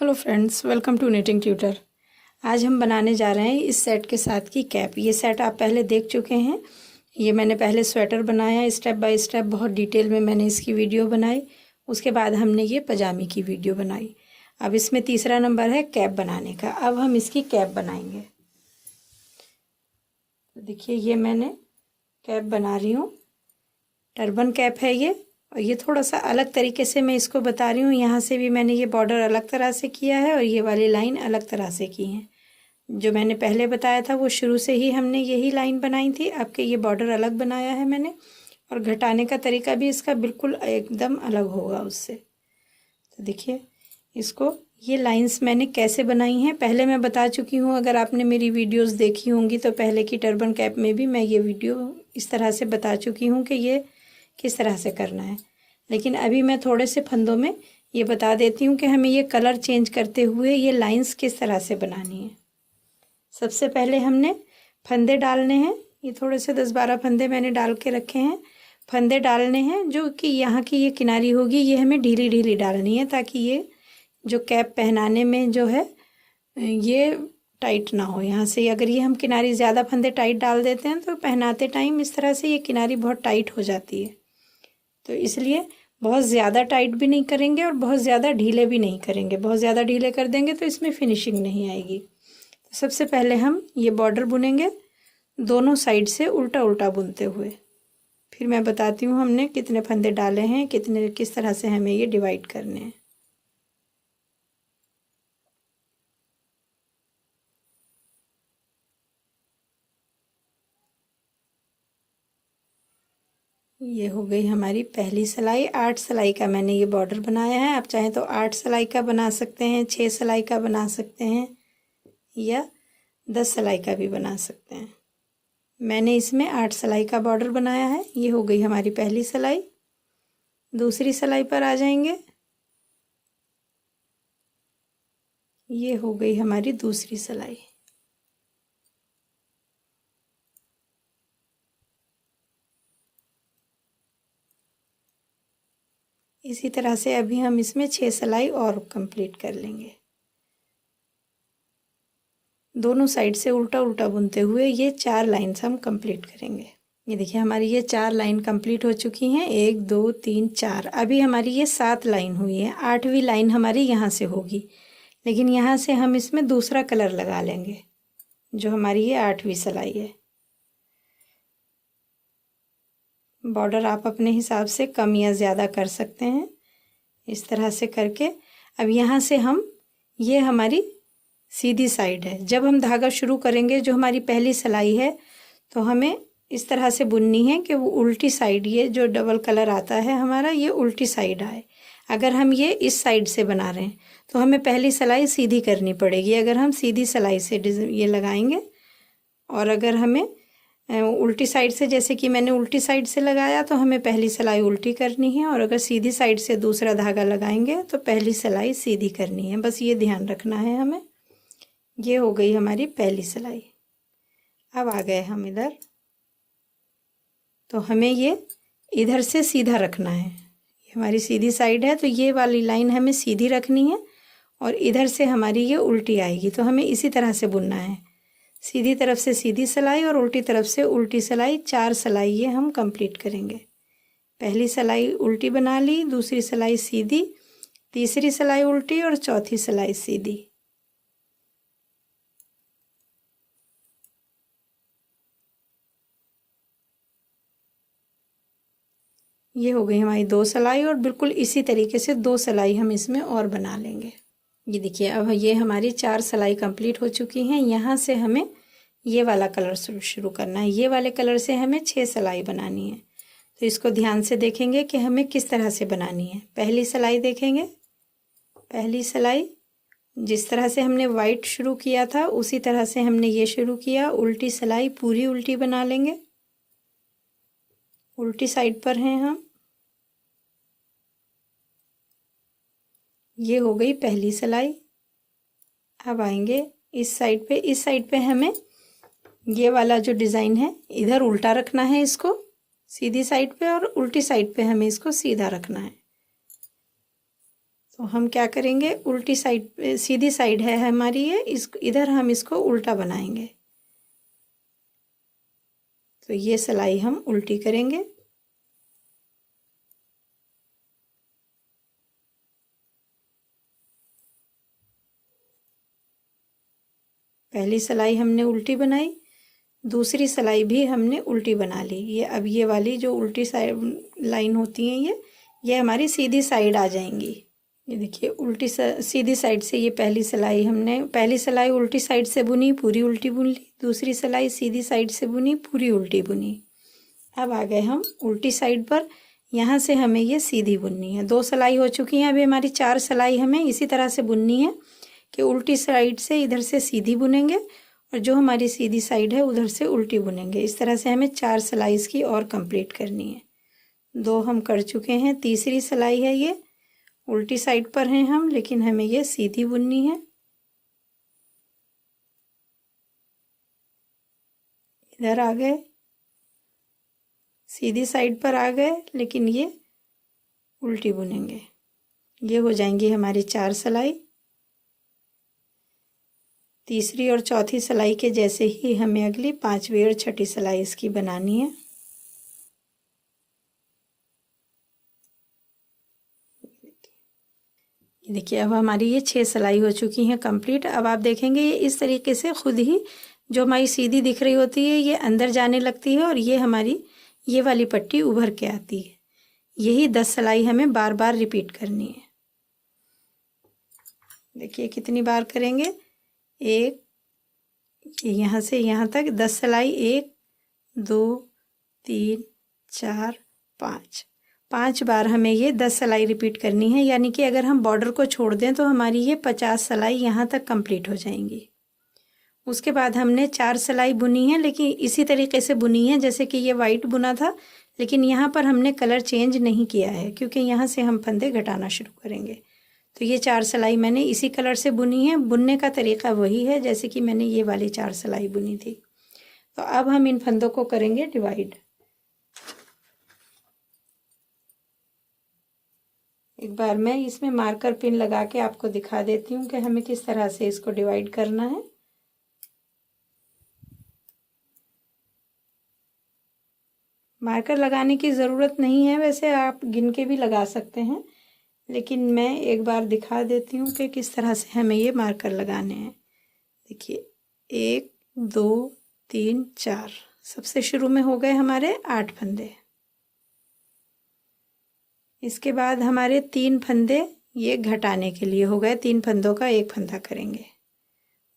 Hello friends, welcome to knitting tutor. आज हम बनाने जा रहे हैं इस सेट के साथ की कैप। ये सेट आप पहले देख चुके हैं। ये मैंने पहले स्वेटर बनाया, स्टेप बाय स्टेप बहुत डिटेल में मैंने इसकी वीडियो बनाई। उसके बाद हमने ये पजामे की वीडियो बनाई। अब इसमें तीसरा नंबर है कैप बनाने का। अब हम इसकी कैप बनाएंगे। तो देखिए, ये मैंने कैप बना रही हूँ। टर्बन कैप है ये, और ये थोड़ा सा अलग तरीके से मैं इसको बता रही हूँ। यहाँ से भी मैंने ये बॉर्डर अलग तरह से किया है और ये वाली लाइन अलग तरह से की है। जो मैंने पहले बताया था वो शुरू से ही हमने यही लाइन बनाई थी। अब के ये बॉर्डर अलग बनाया है मैंने, और घटाने का तरीका भी इसका बिल्कुल एकदम अलग होगा उससे। तो देखिए, इसको ये लाइंस मैंने कैसे बनाई हैं पहले मैं बता चुकी हूँ। अगर आपने मेरी वीडियोस देखी होंगी तो पहले की टर्बन कैप में भी मैं ये वीडियो इस तरह से बता चुकी हूँ कि ये किस तरह से करना है। लेकिन अभी मैं थोड़े से फंदों में ये बता देती हूँ कि हमें ये कलर चेंज करते हुए ये लाइंस किस तरह से बनानी है। सबसे पहले हमने फंदे डालने हैं। ये थोड़े से 10-12 फंदे मैंने डाल के रखे हैं। फंदे डालने हैं जो कि यहाँ की ये किनारी होगी, ये हमें ढीली ढीली डालनी है ताकि ये जो कैप पहनाने में जो है ये टाइट ना हो। यहाँ से अगर ये हम किनारी ज़्यादा फंदे टाइट डाल देते हैं तो पहनाते टाइम इस तरह से ये किनारी बहुत टाइट हो जाती है। तो इसलिए बहुत ज़्यादा टाइट भी नहीं करेंगे और बहुत ज़्यादा ढीले भी नहीं करेंगे। बहुत ज़्यादा ढीले कर देंगे तो इसमें फिनिशिंग नहीं आएगी। तो सबसे पहले हम ये बॉर्डर बुनेंगे दोनों साइड से उल्टा उल्टा बुनते हुए। फिर मैं बताती हूँ हमने कितने फंदे डाले हैं, कितने किस तरह से हमें ये डिवाइड करने हैं। ये हो गई हमारी पहली सिलाई। 8 सिलाई का मैंने ये बॉर्डर बनाया है। आप चाहें तो 8 सिलाई का बना सकते हैं, 6 सिलाई का बना सकते हैं, या 10 सिलाई का भी बना सकते हैं। मैंने इसमें 8 सिलाई का बॉर्डर बनाया है। ये हो गई हमारी पहली सिलाई। दूसरी सिलाई पर आ जाएंगे। ये हो गई हमारी दूसरी सिलाई। इसी तरह से अभी हम इसमें 6 सिलाई और कंप्लीट कर लेंगे। दोनों साइड से उल्टा उल्टा बुनते हुए ये 4 लाइन्स हम कंप्लीट करेंगे। ये देखिए, हमारी ये 4 लाइन कंप्लीट हो चुकी हैं। 1 2 3 4। अभी हमारी ये 7 लाइन हुई है। 8वीं लाइन हमारी यहाँ से होगी, लेकिन यहाँ से हम इसमें दूसरा कलर लगा लेंगे। जो हमारी ये 8वीं सिलाई है। बॉर्डर आप अपने हिसाब से कम या ज़्यादा कर सकते हैं। इस तरह से करके अब यहाँ से हम, ये हमारी सीधी साइड है। जब हम धागा शुरू करेंगे, जो हमारी पहली सिलाई है, तो हमें इस तरह से बुननी है कि वो उल्टी साइड, ये जो डबल कलर आता है हमारा, ये उल्टी साइड आए। अगर हम ये इस साइड से बना रहे हैं तो हमें पहली सिलाई सीधी करनी पड़ेगी। अगर हम सीधी सिलाई से ये लगाएंगे, और अगर हमें उल्टी साइड से, जैसे कि मैंने उल्टी साइड से लगाया, तो हमें पहली सिलाई उल्टी करनी है, और अगर सीधी साइड से दूसरा धागा लगाएंगे तो पहली सिलाई सीधी करनी है। बस ये ध्यान रखना है हमें। ये हो गई हमारी पहली सिलाई। अब आ गए हम इधर, तो हमें ये इधर से सीधा रखना है। ये हमारी सीधी साइड है, तो ये वाली लाइन हमें सीधी रखनी है, और इधर से हमारी ये उल्टी आएगी। तो हमें इसी तरह से बुनना है। सीधी तरफ से सीधी सिलाई और उल्टी तरफ से उल्टी सिलाई। 4 सिलाई ये हम कंप्लीट करेंगे। पहली सिलाई उल्टी बना ली, दूसरी सिलाई सीधी, तीसरी सिलाई उल्टी और चौथी सिलाई सीधी। ये हो गई हमारी 2 सिलाई, और बिल्कुल इसी तरीके से 2 सिलाई हम इसमें और बना लेंगे। ये देखिए, अब ये हमारी 4 सिलाई कंप्लीट हो चुकी हैं। यहाँ से हमें ये वाला कलर शुरू करना है। ये वाले कलर से हमें 6 सिलाई बनानी है। तो इसको ध्यान से देखेंगे कि हमें किस तरह से बनानी है। पहली सिलाई देखेंगे। पहली सिलाई जिस तरह से हमने वाइट शुरू किया था उसी तरह से हमने ये शुरू किया। उल्टी सिलाई पूरी उल्टी बना लेंगे। उल्टी साइड पर हैं हम। ये हो गई पहली सिलाई। अब आएंगे इस साइड पे। इस साइड पे हमें ये वाला जो डिज़ाइन है इधर उल्टा रखना है, इसको सीधी साइड पे, और उल्टी साइड पे हमें इसको सीधा रखना है। तो हम क्या करेंगे, उल्टी साइड, सीधी साइड है हमारी ये, इस इधर हम इसको उल्टा बनाएंगे। तो ये सिलाई हम उल्टी करेंगे। पहली सिलाई हमने उल्टी बनाई, दूसरी सिलाई भी हमने उल्टी बना ली। ये अब ये वाली जो उल्टी साइड लाइन होती है ये हमारी सीधी साइड आ जाएंगी। ये देखिए उल्टी सीधी साइड से ये पहली सिलाई हमने, पहली सिलाई उल्टी साइड से बुनी, पूरी उल्टी बुन ली। दूसरी सिलाई सीधी साइड से बुनी, पूरी उल्टी बुनी। अब आ गए हम उल्टी साइड पर। यहाँ से हमें ये सीधी बुननी है। 2 सिलाई हो चुकी हैं, अभी हमारी 4 सिलाई हमें इसी तरह से बुननी है कि उल्टी साइड से इधर से सीधी बुनेंगे और जो हमारी सीधी साइड है उधर से उल्टी बुनेंगे। इस तरह से हमें 4 सिलाई की और कंप्लीट करनी है। 2 हम कर चुके हैं, तीसरी सिलाई है ये, उल्टी साइड पर हैं हम, लेकिन हमें ये सीधी बुननी है। इधर आ गए, सीधी साइड पर आ गए, लेकिन ये उल्टी बुनेंगे। ये हो जाएंगी हमारी 4 सिलाई। तीसरी और चौथी सिलाई के जैसे ही हमें अगली 5वीं और 6ठी सिलाई इसकी बनानी है। देखिए अब हमारी ये 6 सिलाई हो चुकी हैं कंप्लीट। अब आप देखेंगे ये इस तरीके से खुद ही जो हमारी सीधी दिख रही होती है ये अंदर जाने लगती है और ये हमारी ये वाली पट्टी उभर के आती है। यही 10 सिलाई हमें बार बार रिपीट करनी है। देखिए कितनी बार करेंगे, एक, यहाँ से यहाँ तक 10 सिलाई, 1 2 3 4 5, 5 बार हमें ये 10 सिलाई रिपीट करनी है। यानी कि अगर हम बॉर्डर को छोड़ दें तो हमारी ये 50 सिलाई यहाँ तक कंप्लीट हो जाएंगी। उसके बाद हमने 4 सिलाई बुनी है, लेकिन इसी तरीके से बुनी है जैसे कि ये वाइट बुना था, लेकिन यहाँ पर हमने कलर चेंज नहीं किया है क्योंकि यहाँ से हम फंदे घटाना शुरू करेंगे। तो ये 4 सिलाई मैंने इसी कलर से बुनी है। बुनने का तरीका वही है जैसे कि मैंने ये वाली 4 सिलाई बुनी थी। तो अब हम इन फंदों को करेंगे डिवाइड। एक बार मैं इसमें मार्कर पिन लगा के आपको दिखा देती हूँ कि हमें किस तरह से इसको डिवाइड करना है। मार्कर लगाने की ज़रूरत नहीं है, वैसे आप गिन के भी लगा सकते हैं, लेकिन मैं एक बार दिखा देती हूँ कि किस तरह से हमें ये मार्कर लगाने हैं। देखिए 1 2 3 4, सबसे शुरू में हो गए हमारे 8 फंदे। इसके बाद हमारे 3 फंदे ये घटाने के लिए हो गए, 3 फंदों का 1 फंदा करेंगे।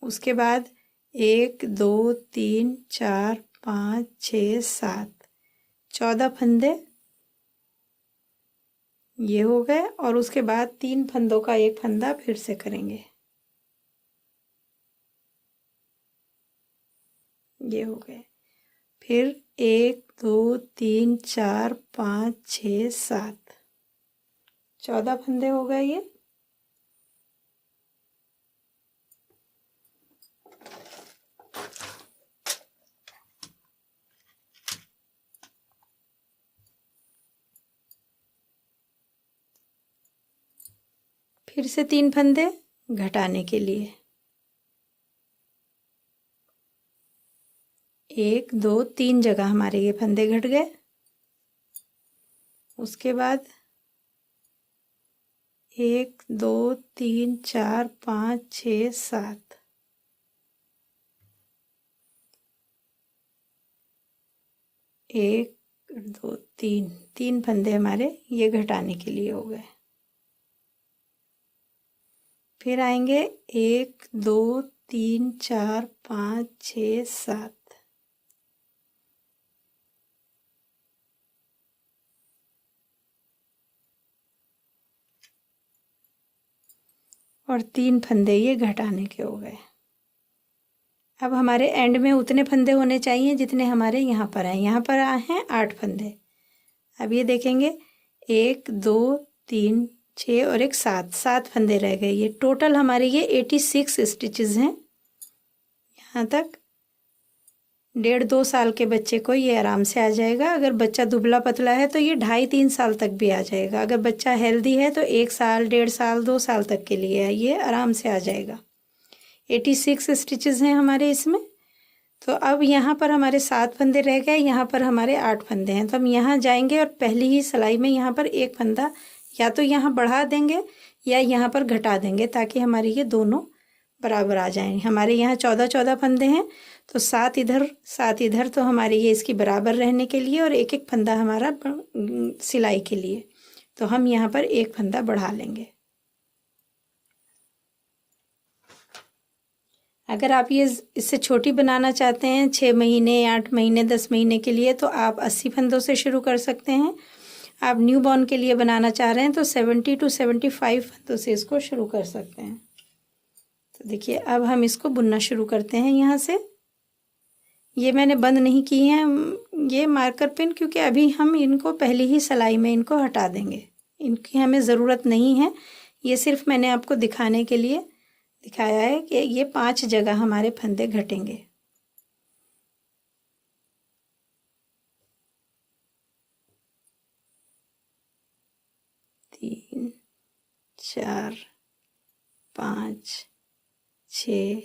उसके बाद 1 2 3 4 5 6 7, 14 फंदे ये हो गए। और उसके बाद 3 फंदों का 1 फंदा फिर से करेंगे, ये हो गए। फिर 1 2 3 4 5 6 7, 14 फंदे हो गए ये। फिर से 3 फंदे घटाने के लिए, 1 2 3 जगह हमारे ये फंदे घट गए। उसके बाद 1 2 3 4 5 6 7, 1 2 3, 3 फंदे हमारे ये घटाने के लिए हो गए। फिर आएंगे 1 2 3 4 5 6 7, 3 फंदे ये घटाने के हो गए। अब हमारे एंड में उतने फंदे होने चाहिए जितने हमारे यहाँ पर हैं। यहाँ पर आए हैं 8 फंदे। अब ये देखेंगे 1 2 3 6 और 1 7, 7 फंदे रह गए। ये टोटल हमारे ये 86 स्टिचेस हैं यहाँ तक। 1.5-2 साल के बच्चे को ये आराम से आ जाएगा। अगर बच्चा दुबला पतला है तो ये 2.5-3 साल तक भी आ जाएगा। अगर बच्चा हेल्दी है तो 1 साल, 1.5 साल, 2 साल तक के लिए ये आराम से आ जाएगा। 86 स्टिचेस हैं हमारे इसमें। तो अब यहाँ पर हमारे 7 फंदे रह गए, यहाँ पर हमारे 8 फंदे हैं। तो हम यहाँ जाएंगे और पहली ही सिलाई में यहाँ पर एक फंदा या तो यहाँ बढ़ा देंगे या यहाँ पर घटा देंगे, ताकि हमारे ये दोनों बराबर आ जाएं। हमारे यहाँ 14 फंदे हैं, तो 7 इधर 7 इधर, तो हमारे ये इसकी बराबर रहने के लिए और एक एक फंदा हमारा सिलाई के लिए। तो हम यहाँ पर एक फंदा बढ़ा लेंगे। अगर आप ये इससे छोटी बनाना चाहते हैं 6 महीने, 8 महीने, 10 महीने के लिए, तो आप 80 फंदों से शुरू कर सकते हैं। आप न्यू बॉर्न के लिए बनाना चाह रहे हैं तो 70 to 75 फंदों से इसको शुरू कर सकते हैं। तो देखिए अब हम इसको बुनना शुरू करते हैं। यहाँ से ये मैंने बंद नहीं की हैं ये मार्कर पिन, क्योंकि अभी हम इनको पहली ही सिलाई में इनको हटा देंगे। इनकी हमें ज़रूरत नहीं है। ये सिर्फ मैंने आपको दिखाने के लिए दिखाया है कि ये 5 जगह हमारे फंदे घटेंगे। 3, 4, 5, 6,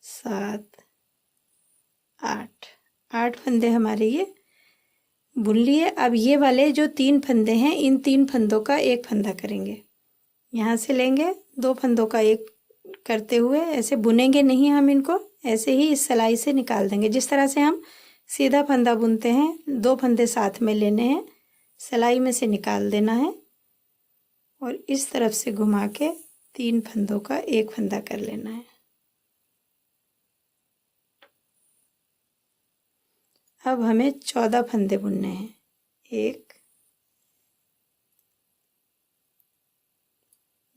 7, 8 फंदे हमारे ये बुन लिए। अब ये वाले जो 3 फंदे हैं, इन 3 फंदों का एक फंदा करेंगे। यहाँ से लेंगे 2 फंदों का एक करते हुए, ऐसे बुनेंगे नहीं हम इनको, ऐसे ही इस सिलाई से निकाल देंगे। जिस तरह से हम सीधा फंदा बुनते हैं, 2 फंदे साथ में लेने हैं, सिलाई में से निकाल देना है और इस तरफ से घुमा के 3 फंदों का एक फंदा कर लेना है। अब हमें 14 फंदे बुनने हैं। 1,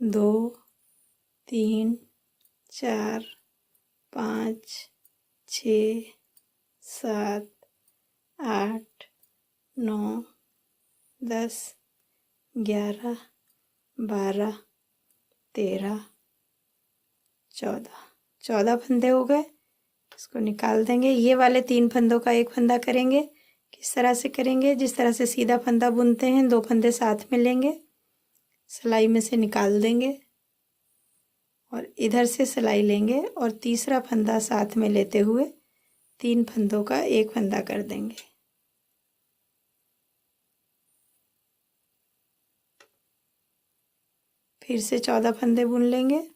2, 3, 4, 5, 6, 7, 8, 9, 10, 11, 12, 13, 14 फंदे हो गए। इसको निकाल देंगे। ये वाले 3 फंदों का एक फंदा करेंगे। किस तरह से करेंगे? जिस तरह से सीधा फंदा बुनते हैं, 2 फंदे साथ में लेंगे, सिलाई में से निकाल देंगे और इधर से सिलाई लेंगे और तीसरा फंदा साथ में लेते हुए 3 फंदों का एक फंदा कर देंगे। फिर से 14 फंदे बुन लेंगे।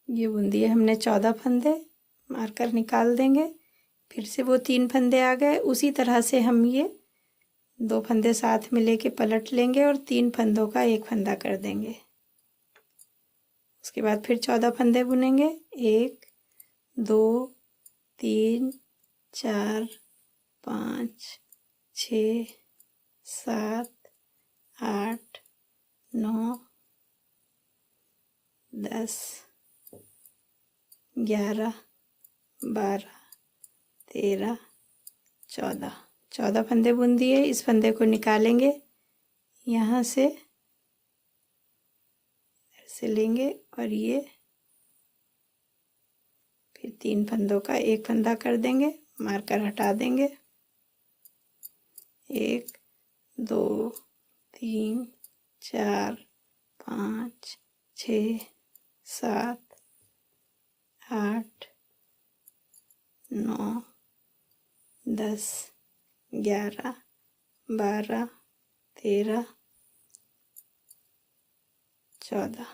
ये बुन दिए हमने 14 फंदे, मार्कर निकाल देंगे। फिर से वो 3 फंदे आ गए। उसी तरह से हम ये 2 फंदे साथ में लेके पलट लेंगे और 3 फंदों का एक फंदा कर देंगे। उसके बाद फिर 14 फंदे बुनेंगे। 1, 2, 3, 4, 5, 6, 7, 8, 9, 10, 11, 12, 13, 14 फंदे बुन दिए। इस फंदे को निकालेंगे, यहाँ से लेंगे और ये फिर 3 फंदों का एक फंदा कर देंगे, मार्कर हटा देंगे। 1, 2, 3, 4, 5, 6, 7, 8, 9, 10, 11, 12, 13, 14।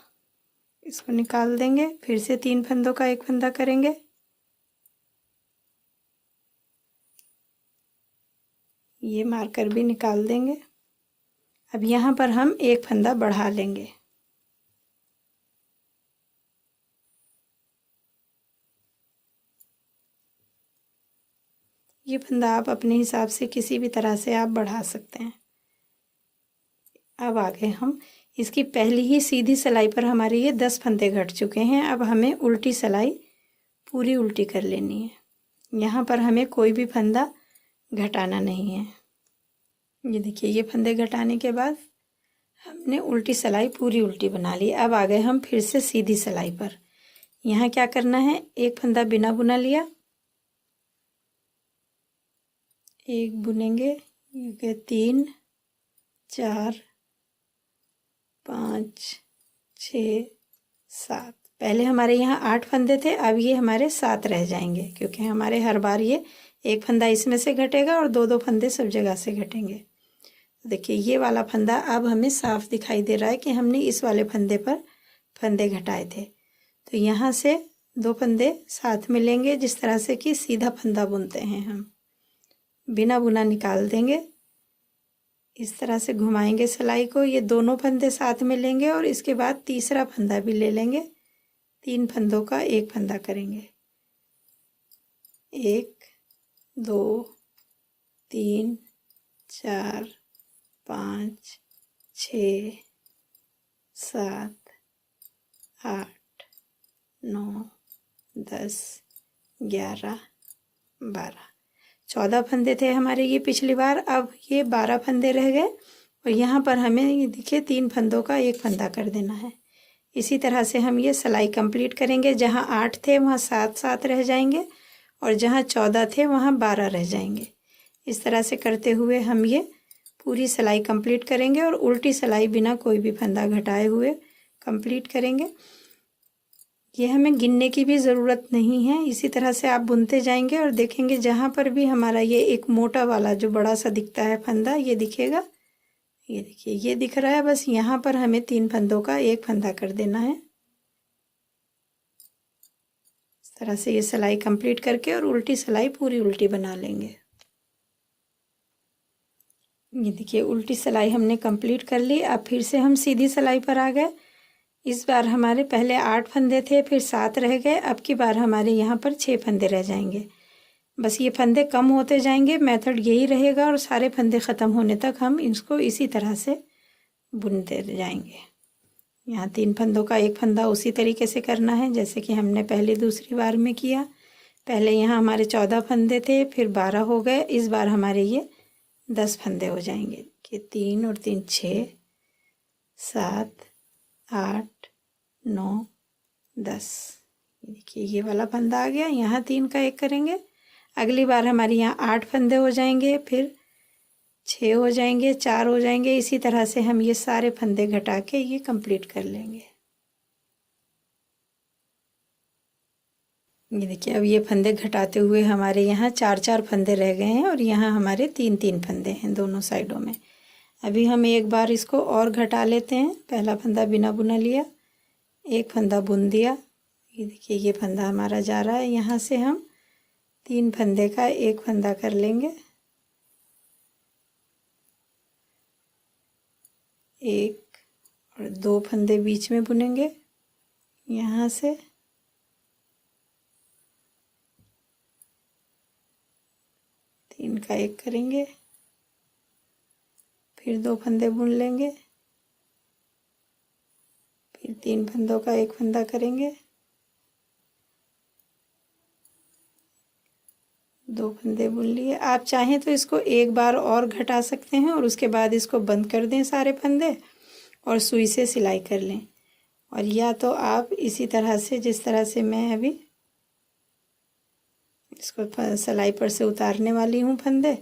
इसको निकाल देंगे। फिर से 3 फंदों का एक फंदा करेंगे। ये मार्कर भी निकाल देंगे। अब यहाँ पर हम एक फंदा बढ़ा लेंगे। ये फंदा आप अपने हिसाब से किसी भी तरह से आप बढ़ा सकते हैं। अब आगे हम इसकी पहली ही सीधी सिलाई पर हमारे ये 10 फंदे घट चुके हैं। अब हमें उल्टी सिलाई पूरी उल्टी कर लेनी है। यहाँ पर हमें कोई भी फंदा घटाना नहीं है। ये देखिए, ये फंदे घटाने के बाद हमने उल्टी सिलाई पूरी उल्टी बना ली। अब आ गए हम फिर से सीधी सिलाई पर। यहाँ क्या करना है, एक फंदा बिना बुना लिया, एक बुनेंगे, ये 3 4 5 6 7। पहले हमारे यहाँ 8 फंदे थे, अब ये हमारे 7 रह जाएंगे, क्योंकि हमारे हर बार ये एक फंदा इसमें से घटेगा और 2-2 फंदे सब जगह से घटेंगे। देखिए, ये वाला फंदा अब हमें साफ दिखाई दे रहा है कि हमने इस वाले फंदे पर फंदे घटाए थे। तो यहाँ से 2 फंदे साथ में लेंगे, जिस तरह से कि सीधा फंदा बुनते हैं हम, बिना बुना निकाल देंगे। इस तरह से घुमाएंगे सिलाई को। ये दोनों फंदे साथ में लेंगे और इसके बाद तीसरा फंदा भी ले लेंगे। 3 फंदों का एक फंदा करेंगे। 1 2 3 4 5 6 7 8 9 10 11 12। 14 फंदे थे हमारे ये पिछली बार। अब ये 12 फंदे रह गए और यहाँ पर हमें ये देखिए 3 फंदों का एक फंदा कर देना है। इसी तरह से हम ये सिलाई कंप्लीट करेंगे। जहाँ 8 थे वहाँ 7 रह जाएंगे और जहाँ 14 थे वहाँ 12 रह जाएंगे। इस तरह से करते हुए हम ये पूरी सिलाई कंप्लीट करेंगे और उल्टी सिलाई बिना कोई भी फंदा घटाए हुए कंप्लीट करेंगे। ये हमें गिनने की भी ज़रूरत नहीं है। इसी तरह से आप बुनते जाएंगे और देखेंगे जहाँ पर भी हमारा ये एक मोटा वाला जो बड़ा सा दिखता है फंदा, ये दिखेगा। ये देखिए, ये दिख रहा है। बस यहाँ पर हमें 3 फंदों का एक फंदा कर देना है। इस तरह से ये सिलाई कंप्लीट करके और उल्टी सिलाई पूरी उल्टी बना लेंगे। ये देखिए, उल्टी सिलाई हमने कंप्लीट कर ली। अब फिर से हम सीधी सिलाई पर आ गए। इस बार हमारे पहले 8 फंदे थे, फिर 7 रह गए। अब की बार हमारे यहाँ पर 6 फंदे रह जाएंगे। बस ये फंदे कम होते जाएंगे, मेथड यही रहेगा और सारे फंदे ख़त्म होने तक हम इसको इसी तरह से बुनते जाएंगे। यहाँ 3 फंदों का एक फंदा उसी तरीके से करना है जैसे कि हमने पहले दूसरी बार में किया। पहले यहाँ हमारे 14 फंदे थे, फिर 12 हो गए। इस बार हमारे ये 10 फंदे हो जाएंगे कि 3 और 3 6 7 8 9 10। देखिए, ये वाला फंदा आ गया। यहाँ 3 का एक करेंगे। अगली बार हमारे यहाँ 8 फंदे हो जाएंगे, फिर 6 हो जाएंगे, 4 हो जाएंगे। इसी तरह से हम ये सारे फंदे घटा के ये कंप्लीट कर लेंगे। ये देखिए, अब ये फंदे घटाते हुए हमारे यहाँ 4 फंदे रह गए हैं और यहाँ हमारे 3 फंदे हैं दोनों साइडों में। अभी हम एक बार इसको और घटा लेते हैं। पहला फंदा बिना बुना लिया, एक फंदा बुन दिया। ये देखिए, ये फंदा हमारा जा रहा है। यहाँ से हम 3 फंदे का एक फंदा कर लेंगे। 1 और 2 फंदे बीच में बुनेंगे। यहाँ से 3 का एक करेंगे, फिर 2 फंदे बुन लेंगे, फिर 3 फंदों का एक फंदा करेंगे, 2 फंदे बुन लिए। आप चाहें तो इसको एक बार और घटा सकते हैं और उसके बाद इसको बंद कर दें सारे फंदे और सुई से सिलाई कर लें। और या तो आप इसी तरह से, जिस तरह से मैं अभी इसको सिलाई पर से उतारने वाली हूँ फंदे,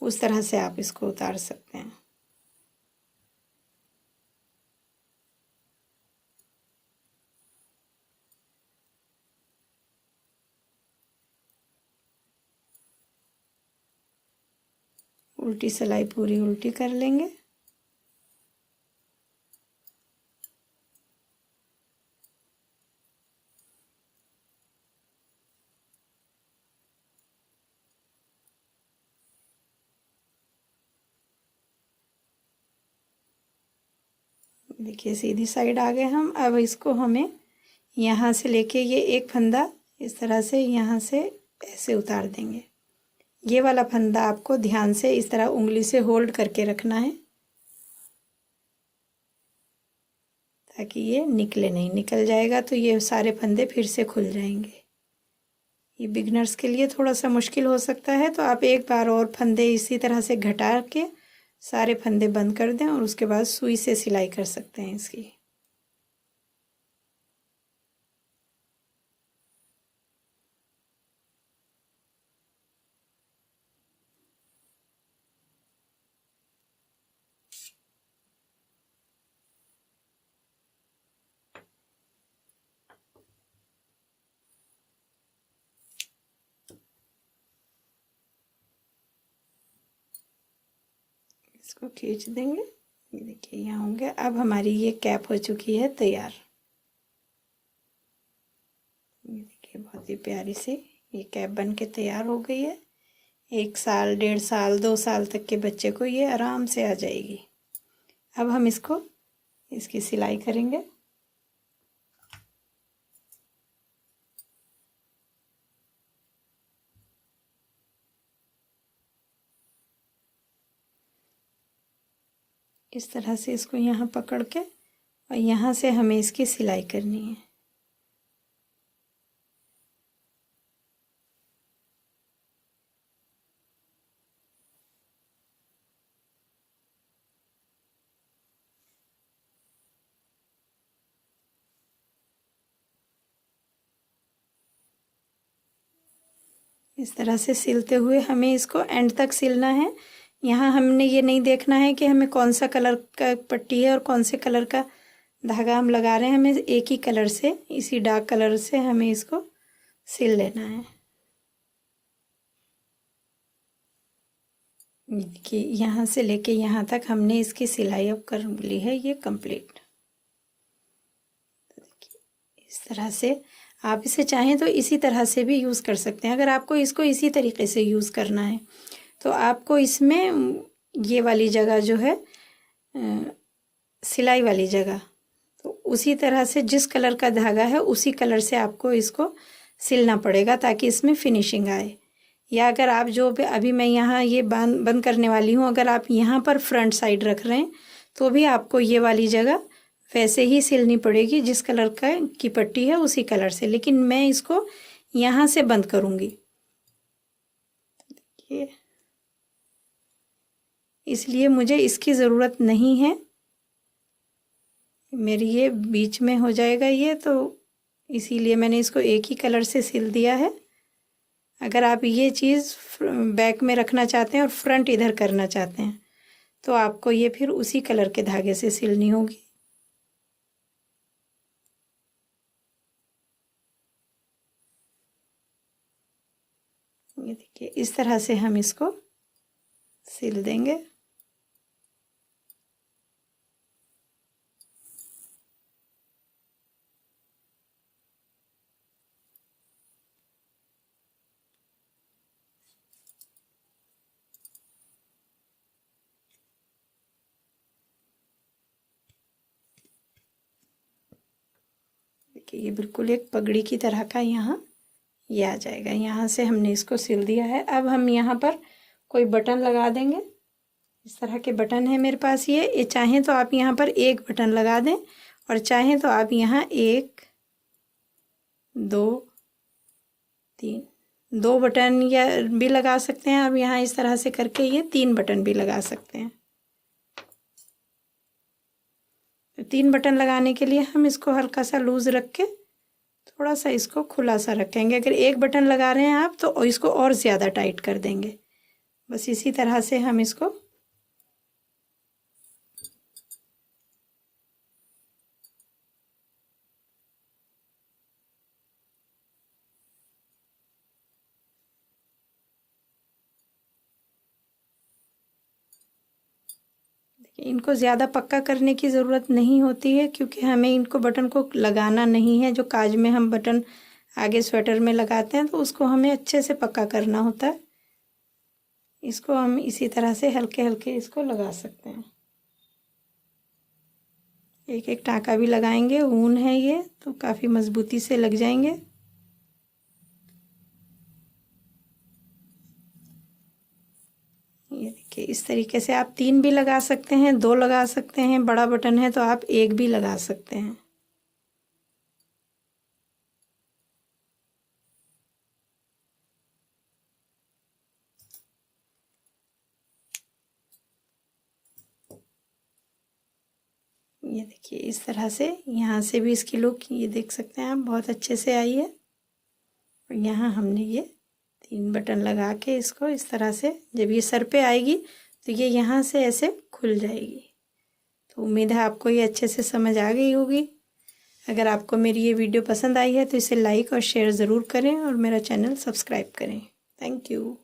उस तरह से आप इसको उतार सकते हैं। उल्टी सिलाई पूरी उल्टी कर लेंगे। देखिए, सीधी साइड आ गए हम। अब इसको हमें यहाँ से लेके ये एक फंदा इस तरह से यहाँ से ऐसे उतार देंगे। ये वाला फंदा आपको ध्यान से इस तरह उंगली से होल्ड करके रखना है। ताकि ये निकले नहीं। निकल जाएगा तो ये सारे फंदे फिर से खुल जाएंगे। ये बिगनर्स के लिए थोड़ा सा मुश्किल हो सकता है, तो आप एक बार और फंदे इसी तरह से घटा के सारे फंदे बंद कर दें और उसके बाद सुई से सिलाई कर सकते हैं इसकी। इसको खींच देंगे। ये देखिए यहाँ हो गया। अब हमारी ये कैप हो चुकी है तैयार। ये देखिए बहुत ही प्यारी सी ये कैप बन के तैयार हो गई है। 1 साल, 1.5 साल, 2 साल तक के बच्चे को ये आराम से आ जाएगी। अब हम इसकी सिलाई करेंगे। इस तरह से इसको यहाँ पकड़ के और यहाँ से हमें इसकी सिलाई करनी है। इस तरह से सिलते हुए हमें इसको एंड तक सिलना है। यहाँ हमने ये नहीं देखना है कि हमें कौन सा कलर का पट्टी है और कौन से कलर का धागा हम लगा रहे हैं। हमें एक ही कलर से, इसी डार्क कलर से हमें इसको सिल लेना है। देखिए यहाँ से लेके यहाँ तक हमने इसकी सिलाई अब कर ली है ये कंप्लीट। तो देखिए इस तरह से आप इसे चाहें तो इसी तरह से भी यूज़ कर सकते हैं। अगर आपको इसको इसी तरीके से यूज़ करना है तो आपको इसमें ये वाली जगह जो है सिलाई वाली जगह, तो उसी तरह से जिस कलर का धागा है उसी कलर से आपको इसको सिलना पड़ेगा ताकि इसमें फिनिशिंग आए। या अगर आप जो अभी मैं यहाँ ये बंद करने वाली हूँ, अगर आप यहाँ पर फ्रंट साइड रख रहे हैं तो भी आपको ये वाली जगह वैसे ही सिलनी पड़ेगी जिस कलर का की पट्टी है उसी कलर से। लेकिन मैं इसको यहाँ से बंद करूँगी, ये इसलिए मुझे इसकी ज़रूरत नहीं है। मेरी ये बीच में हो जाएगा ये, तो इसीलिए मैंने इसको एक ही कलर से सिल दिया है। अगर आप ये चीज़ बैक में रखना चाहते हैं और फ्रंट इधर करना चाहते हैं तो आपको ये फिर उसी कलर के धागे से सिलनी होगी। ये देखिए इस तरह से हम इसको सिल देंगे। देखिए ये बिल्कुल एक पगड़ी की तरह का यहाँ ये आ जाएगा। यहाँ से हमने इसको सिल दिया है। अब हम यहाँ पर कोई बटन लगा देंगे। इस तरह के बटन है मेरे पास ये चाहें तो आप यहाँ पर एक बटन लगा दें और चाहें तो आप यहाँ 1 2 3 2 बटन या भी लगा सकते हैं। आप यहाँ इस तरह से करके ये 3 बटन भी लगा सकते हैं। तो 3 बटन लगाने के लिए हम इसको हल्का सा लूज़ रख के थोड़ा सा इसको खुला सा रखेंगे। अगर 1 बटन लगा रहे हैं आप तो इसको और ज़्यादा टाइट कर देंगे। बस इसी तरह से हम इसको इनको ज़्यादा पक्का करने की ज़रूरत नहीं होती है क्योंकि हमें इनको बटन को लगाना नहीं है। जो काज में हम बटन आगे स्वेटर में लगाते हैं तो उसको हमें अच्छे से पक्का करना होता है। इसको हम इसी तरह से हल्के हल्के इसको लगा सकते हैं। एक एक टाँका भी लगाएंगे। ऊन है ये तो काफ़ी मज़बूती से लग जाएंगे। ये देखिए इस तरीके से आप 3 भी लगा सकते हैं, 2 लगा सकते हैं, बड़ा बटन है तो आप 1 भी लगा सकते हैं। ये देखिए इस तरह से यहाँ से भी इसकी लुक ये देख सकते हैं आप बहुत अच्छे से आई है। और यहाँ हमने ये 3 बटन लगा के इसको इस तरह से जब ये सर पे आएगी तो ये यहाँ से ऐसे खुल जाएगी। तो उम्मीद है आपको ये अच्छे से समझ आ गई होगी। अगर आपको मेरी ये वीडियो पसंद आई है तो इसे लाइक और शेयर ज़रूर करें और मेरा चैनल सब्सक्राइब करें। Thank you.